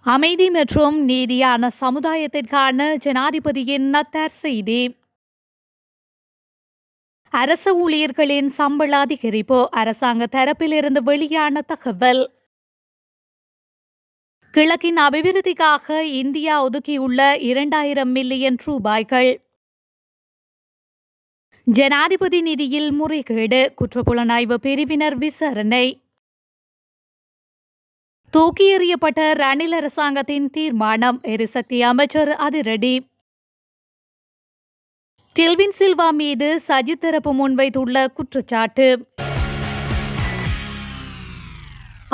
அமைதி மற்றும் நீதியான சமுதாயத்திற்கான ஜனாதிபதியின் நத்தார் செய்தி. அரசு ஊழியர்களின் சம்பள அதிகரிப்பு அரசாங்க தரப்பிலிருந்து வெளியான தகவல். கிழக்கின் அபிவிருத்திக்காக இந்தியா ஒதுக்கியுள்ள 2000 மில்லியன் ரூபாய்கள். ஜனாதிபதி நிதியில் முறைகேடு குற்றப்புலனாய்வு பிரிவினர் விசாரணை. தூக்கி எறியப்பட்ட ரணில் அரசாங்கத்தின் தீர்மானம் எரிசக்தி அமைச்சர் அதிரடி. டில்வின் சில்வா மீது சஜித் தரப்பு முன்வைத்துள்ள குற்றச்சாட்டு.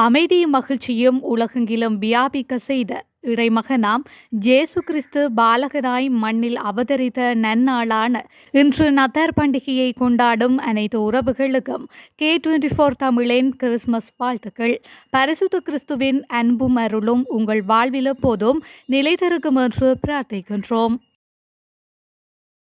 அமைதியும் மகிழ்ச்சியும் உலகெங்கிலும் வியாபிக்க செய்த இறைமகனாம் ஜேசு கிறிஸ்து பாலகராய் மண்ணில் அவதரித்த நன்னாளான இன்று நத்தார் பண்டிகையை கொண்டாடும் அனைத்து உறவுகளுக்கும் K24 தமிழின் கிறிஸ்துமஸ் வாழ்த்துக்கள். பரிசுத்த கிறிஸ்துவின் அன்பும் அருளும் உங்கள் வாழ்வில் எப்போதும் நிலைத்திருக்கும் என்று பிரார்த்திக்கின்றோம்.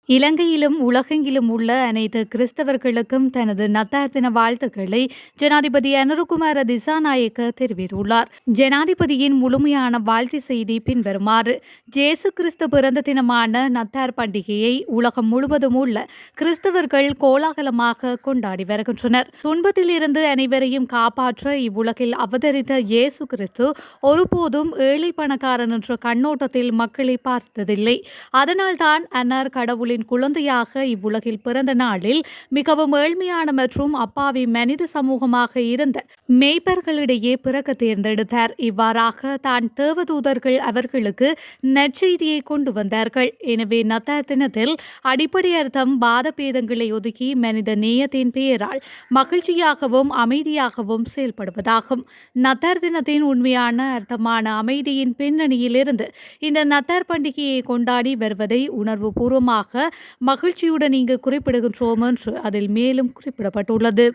இலங்கையிலும் உலகெங்கிலும் உள்ள அனைத்து கிறிஸ்தவர்களுக்கும் தனது நத்தார் தின வாழ்த்துக்களை ஜனாதிபதி அனுருகுமார திசாநாயக்க தெரிவித்துள்ளார். ஜனாதிபதியின் முழுமையான வாழ்த்து செய்தி பின்வருமாறு. ஜேசு கிறிஸ்து பிறந்த தினமான நத்தார் பண்டிகையை உலகம் முழுவதும் உள்ள கிறிஸ்தவர்கள் கோலாகலமாக கொண்டாடி வருகின்றனர். துன்பத்தில் இருந்து அனைவரையும் காப்பாற்ற இவ்வுலகில் அவதரித்த இயேசு கிறிஸ்து ஒருபோதும் ஏழை பணக்காரன் என்ற கண்ணோட்டத்தில் மக்களை பார்த்ததில்லை. அதனால்தான் அன்னார் கடவுளின் குழந்தையாக இவ்வுலகில் பிறந்த நாளில் மிகவும் ஏழ்மையான மற்றும் அப்பாவி மனித சமூகமாக இருந்த மேய்ப்பர்களிடையே பிறக்க தேர்ந்தெடுத்தார். இவ்வாறாக தான் தேவதூதர்கள் அவர்களுக்கு நற்செய்தியை கொண்டு வந்தார்கள். எனவே நத்தார் தினத்தில் அடிப்படை அர்த்தம் வாதபேதங்களை ஒதுக்கி மனித நேயத்தின் பெயரால் மகிழ்ச்சியாகவும் அமைதியாகவும் செயல்படுவதாகும். நத்தார் தினத்தின் உண்மையான அர்த்தமான அமைதியின் பின்னணியிலிருந்து இந்த நத்தார் பண்டிகையை கொண்டாடி வருவதை உணர்வு பூர்வமாக மகிழ்ச்சியுடன் இங்கு குறிப்பிடுகின்றோம் என்று அதில் மேலும் குறிப்பிடப்பட்டுள்ளது.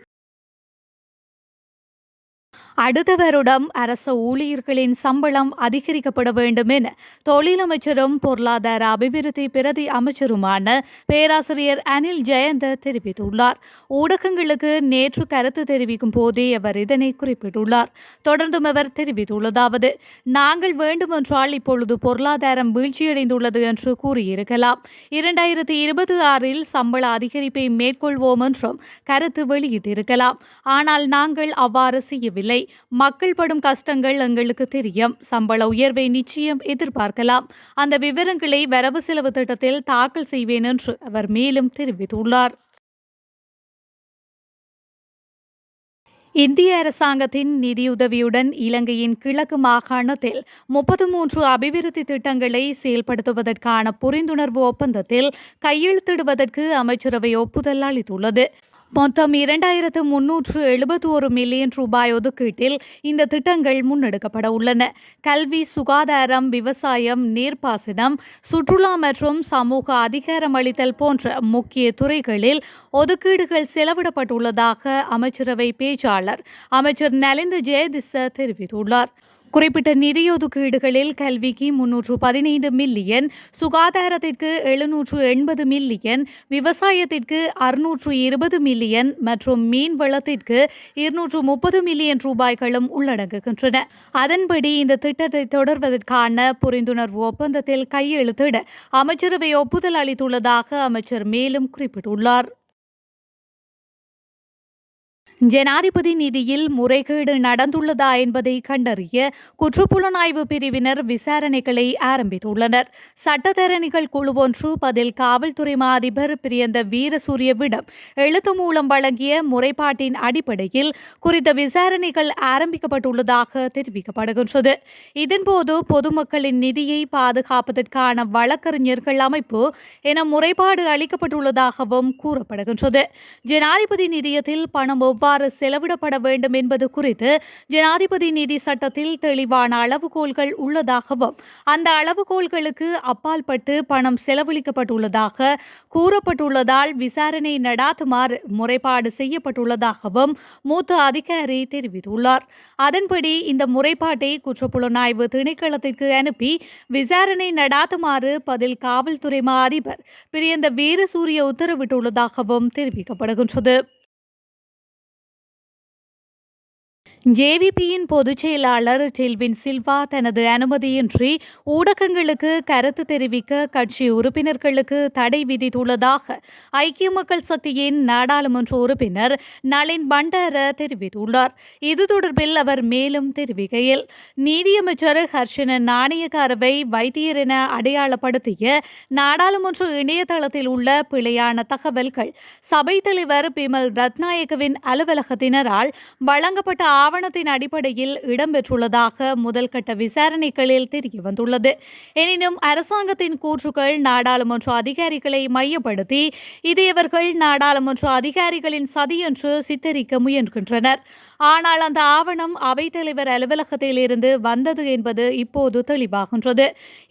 அடுத்த வருடம் அரசு ஊழியர்களின் சம்பளம் அதிகரிக்கப்பட வேண்டும் என தொழிலமைச்சரும் பொருளாதார அபிவிருத்தி பிரதி அமைச்சருமான பேராசிரியர் அனில் ஜெயந்த தெரிவித்துள்ளார். ஊடகங்களுக்கு நேற்று கருத்து தெரிவிக்கும் போதே அவர் இதனை குறிப்பிட்டுள்ளார். தொடர்ந்தும் அவர் தெரிவித்துள்ளதாவது: நாங்கள் வேண்டுமென்றால் இப்பொழுது பொருளாதாரம் வீழ்ச்சியடைந்துள்ளது என்று கூறியிருக்கலாம். 2026 சம்பள அதிகரிப்பை மேற்கொள்வோம் என்றும் கருத்து வெளியிட்டிருக்கலாம். ஆனால் நாங்கள் அவ்வாறு செய்யவில்லை. மக்கள் படும் கஷ்டங்கள் எங்களுக்கு தெரியும். சம்பள உயர்வை நிச்சயம் எதிர்பார்க்கலாம். அந்த விவரங்களை வரவு செலவு திட்டத்தில் தாக்கல் செய்வேன் என்று அவர் மேலும் தெரிவித்துள்ளார். இந்திய அரசாங்கத்தின் நிதியுதவியுடன் இலங்கையின் கிழக்கு மாகாணத்தில் 33 அபிவிருத்தி திட்டங்களை செயல்படுத்துவதற்கான புரிந்துணர்வு ஒப்பந்தத்தில் கையெழுத்திடுவதற்கு அமைச்சரவை ஒப்புதல் அளித்துள்ளது. மொத்தம் 2371 மில்லியன் ரூபாய் ஒதுக்கீட்டில் இந்த திட்டங்கள் முன்னெடுக்கப்பட உள்ளன. கல்வி, சுகாதாரம், விவசாயம், நீர்ப்பாசனம், சுற்றுலா மற்றும் சமூக அதிகாரமளித்தல் போன்ற முக்கிய துறைகளில் ஒதுக்கீடுகள் செலவிடப்பட்டுள்ளதாக அமைச்சரவை பேச்சாளர் அமைச்சர் நலிந்த ஜெயதிச தெரிவித்துள்ளார். குறிப்பிட்ட நிதியொதுக்கீடுகளில் கல்விக்கு 315 மில்லியன், சுகாதாரத்திற்கு 780 மில்லியன், விவசாயத்திற்கு 620 மில்லியன் மற்றும் மீன் வளத்திற்கு 230 மில்லியன் ரூபாய்களும் உள்ளடங்குகின்றன. அதன்படி இந்த திட்டத்தை தொடர்வதற்கான புரிந்துணர்வு ஒப்பந்தத்தில் கையெழுத்திட அமைச்சரவை ஒப்புதல் அளித்துள்ளதாக அமைச்சர் மேலும் குறிப்பிட்டுள்ளார். ஜனாதிபதி நிதியில் முறைகேடு நடந்துள்ளதா என்பதை கண்டறிய குற்றப்புலனாய்வு பிரிவினர் விசாரணைகளை ஆரம்பித்துள்ளனர். சட்டத்தரணிகள் குழு ஒன்று பதில் காவல்துறை மா அதிபர் பிரியந்த வீரசூரியவிடம் எழுத்து மூலம் வழங்கிய முறைப்பாட்டின் அடிப்படையில் குறித்த விசாரணைகள் ஆரம்பிக்கப்பட்டுள்ளதாக தெரிவிக்கப்படுகின்றது. இதன்போது பொதுமக்களின் நிதியை பாதுகாப்பதற்கான வழக்கறிஞர்கள் அமைப்பு என முறைப்பாடு அளிக்கப்பட்டுள்ளதாகவும் கூறப்படுகின்றது. ஜனாதிபதி நிதியத்தில் பணம் செலவிடப்பட வேண்டும் என்பது குறித்து ஜனாதிபதி நிதி சட்டத்தில் தெளிவான அளவுகோல்கள் உள்ளதாகவும் அந்த அளவுகோல்களுக்கு அப்பால்பட்டு பணம் செலவழிக்கப்பட்டுள்ளதாக கூறப்பட்டுள்ளதால் விசாரணை நடாத்துமாறு முறைப்பாடு செய்யப்பட்டுள்ளதாகவும் மூத்த அதிகாரி தெரிவித்துள்ளார். அதன்படி இந்த முறைப்பாட்டை குற்றப்புலனாய்வு திணைக்களத்திற்கு அனுப்பி விசாரணை நடாத்துமாறு பதில் காவல்துறை மா அதிபர் பிரியந்த வீரசூரிய உத்தரவிட்டுள்ளதாகவும் தெரிவிக்கப்படுகின்றது. ஜேவிபியின் பொதுச் செயலாளர் டெல்வின் சில்வா தனது அனுமதியின்றி ஊடகங்களுக்கு கருத்து தெரிவிக்க கட்சி உறுப்பினர்களுக்கு தடை விதித்துள்ளதாக ஐக்கிய மக்கள் சக்தியின் நாடாளுமன்ற உறுப்பினர் நளின் பண்டார தெரிவித்துள்ளார். இது தொடர்பில் அவர் மேலும் தெரிவிக்கையில், நீதியமைச்சர் ஹர்ஷன நாணயக்காரவை வைத்தியர் என அடையாளப்படுத்திய நாடாளுமன்ற இணையதளத்தில் உள்ள பிழையான தகவல்கள் சபை தலைவர் பிமல் ரத்நாயக்கவின் அலுவலகத்தினரால் வழங்கப்பட்ட ஆவணத்தின் அடிப்படையில் இடம்பெற்றுள்ளதாக முதல் கட்ட விசாரணைகளில் தெரியவந்துள்ளது. எனினும் அரசாங்கத்தின் கூற்றுக்கள் நாடாளுமன்ற அதிகாரிகளை மையப்படுத்தி இது இவர்கள் நாடாளுமன்ற அதிகாரிகளின் சதி என்று சித்தரிக்க முயன்கின்றனர். ஆனால் அந்த ஆவணம் அவைத்தலைவர் அலுவலகத்தில் இருந்து வந்தது என்பது இப்போது தெளிவாகின்றது.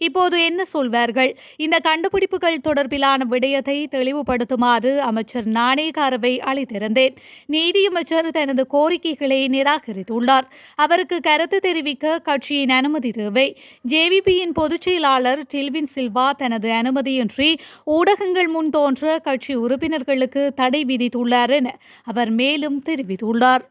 இப்போது என்ன சொல்வார்கள்? இந்த கண்டுபிடிப்புகள் தொடர்பிலான விடயத்தை தெளிவுபடுத்துமாறு அமைச்சர் நாணயக்காரவை அளித்திருந்தேன். நீதியமைச்சர் தனது கோரிக்கைகளை நிராகரித்துள்ளார். அவருக்கு கருத்து தெரிவிக்க கட்சியின் அனுமதி தேவை. ஜேவிபியின் பொதுச் செயலாளர் டெல்வின் சில்வா தனது அனுமதியின்றி ஊடகங்கள் முன் தோன்ற கட்சி உறுப்பினர்களுக்கு தடை விதித்துள்ளார் என அவர் மேலும் தெரிவித்துள்ளார்.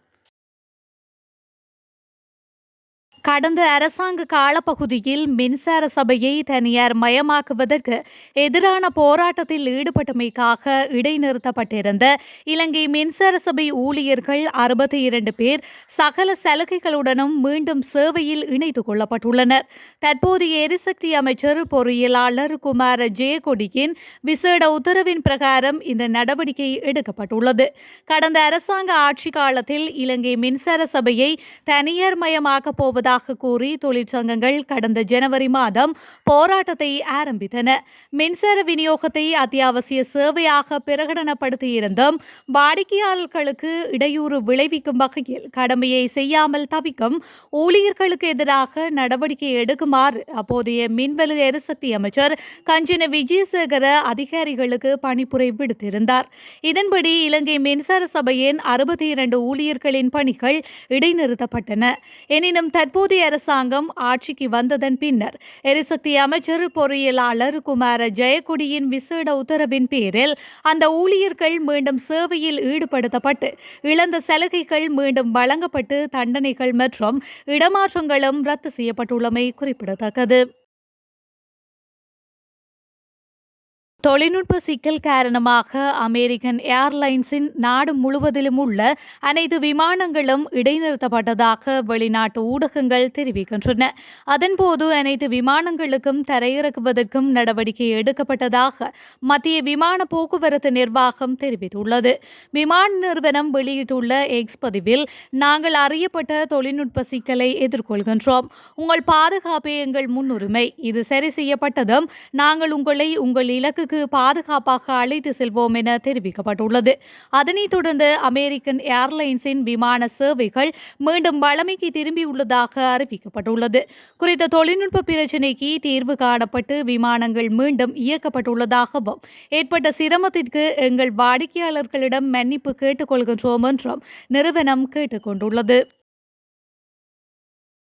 கடந்த அரசாங்க காலப்பகுதியில் மின்சார சபையை தனியார் மயமாக்குவதற்கு எதிரான போராட்டத்தில் ஈடுபட்டமைக்காக இடைநிறுத்தப்பட்டிருந்த இலங்கை மின்சார சபை ஊழியர்கள் 62 பேர் சகல சலுகைகளுடனும் மீண்டும் சேவையில் இணைத்துக் கொள்ளப்பட்டுள்ளனர். தற்போதைய எரிசக்தி அமைச்சர் பொறியியலாளர் குமார ஜெயக்கொடியின் விசேட உத்தரவின் பிரகாரம் இந்த நடவடிக்கை எடுக்கப்பட்டுள்ளது. கடந்த அரசாங்க ஆட்சி காலத்தில் இலங்கை மின்சார சபையை தனியார் மயமாக்கப் போவதாக கூறி தொழிற்சங்கங்கள் கடந்த ஜனவரி மாதம் போராட்டத்தை ஆரம்பித்தன. மின்சார விநியோகத்தை அத்தியாவசிய சேவையாக பிரகடனப்படுத்தியிருந்தும் வாடிக்கையாளர்களுக்கு இடையூறு விளைவிக்கும் வகையில் கடமையை செய்யாமல் தவிக்கும் ஊழியர்களுக்கு எதிராக நடவடிக்கை எடுக்குமாறு அப்போதைய மின்வெளி எரிசக்தி அமைச்சர் கஞ்சன விஜயசேகர அதிகாரிகளுக்கு பணிப்புரை விடுத்திருந்தார். இதன்படி இலங்கை மின்சார சபையின் 62 ஊழியர்களின் பணிகள் இடைநிறுத்தப்பட்டன. எனினும் தற்போதைய அரசாங்கம் ஆட்சிக்கு வந்ததன் பின்னர் எரிசக்தி அமைச்சர் பொறியியலாளர் குமார ஜெயக்கொடியின் விசேட உத்தரவின் பேரில் அந்த ஊழியர்கள் மீண்டும் சேவையில் ஈடுபடுத்தப்பட்டு இழந்த சலுகைகள் மீண்டும் வழங்கப்பட்டு தண்டனைகள் மற்றும் இடமாற்றங்களும் ரத்து செய்யப்பட்டுள்ளமை குறிப்பிடத்தக்கது. தொழில்நுட்ப சிக்கல் காரணமாக அமெரிக்கன் ஏர்லைன்ஸின் நாடு முழுவதிலும் உள்ள அனைத்து விமானங்களும் இடைநிறுத்தப்பட்டதாக வெளிநாட்டு ஊடகங்கள் தெரிவிக்கின்றன. அதன்போது அனைத்து விமானங்களுக்கும் தரையிறக்குவதற்கும் நடவடிக்கை எடுக்கப்பட்டதாக மத்திய விமான போக்குவரத்து நிர்வாகம் தெரிவித்துள்ளது. விமான நிறுவனம் வெளியிட்டுள்ள எக்ஸ் பதிவில், நாங்கள் அறியப்பட்ட தொழில்நுட்ப சிக்கலை எதிர்கொள்கின்றோம். உங்கள் பாதுகாப்பே எங்கள் முன்னுரிமை. இது சரி செய்யப்பட்டதும் நாங்கள் உங்களை உங்கள் இலக்கு பாதுகாப்பாக அழைத்து செல்வோம் என தெரிவிக்கப்பட்டுள்ளது. அதனைத் தொடர்ந்து அமெரிக்கன் ஏர்லைன்ஸின் விமான சேவைகள் மீண்டும் வழமைக்கு திரும்பியுள்ளதாக அறிவிக்கப்பட்டுள்ளது. குறித்த தொழில்நுட்ப பிரச்சினைக்கு தீர்வு காணப்பட்டு விமானங்கள் மீண்டும் இயக்கப்பட்டுள்ளதாகவும் ஏற்பட்ட சிரமத்திற்கு எங்கள் வாடிக்கையாளர்களிடம் மன்னிப்பு கேட்டுக்கொள்கின்றோம் என்றும் நிறுவனம் கேட்டுக்கொண்டுள்ளது.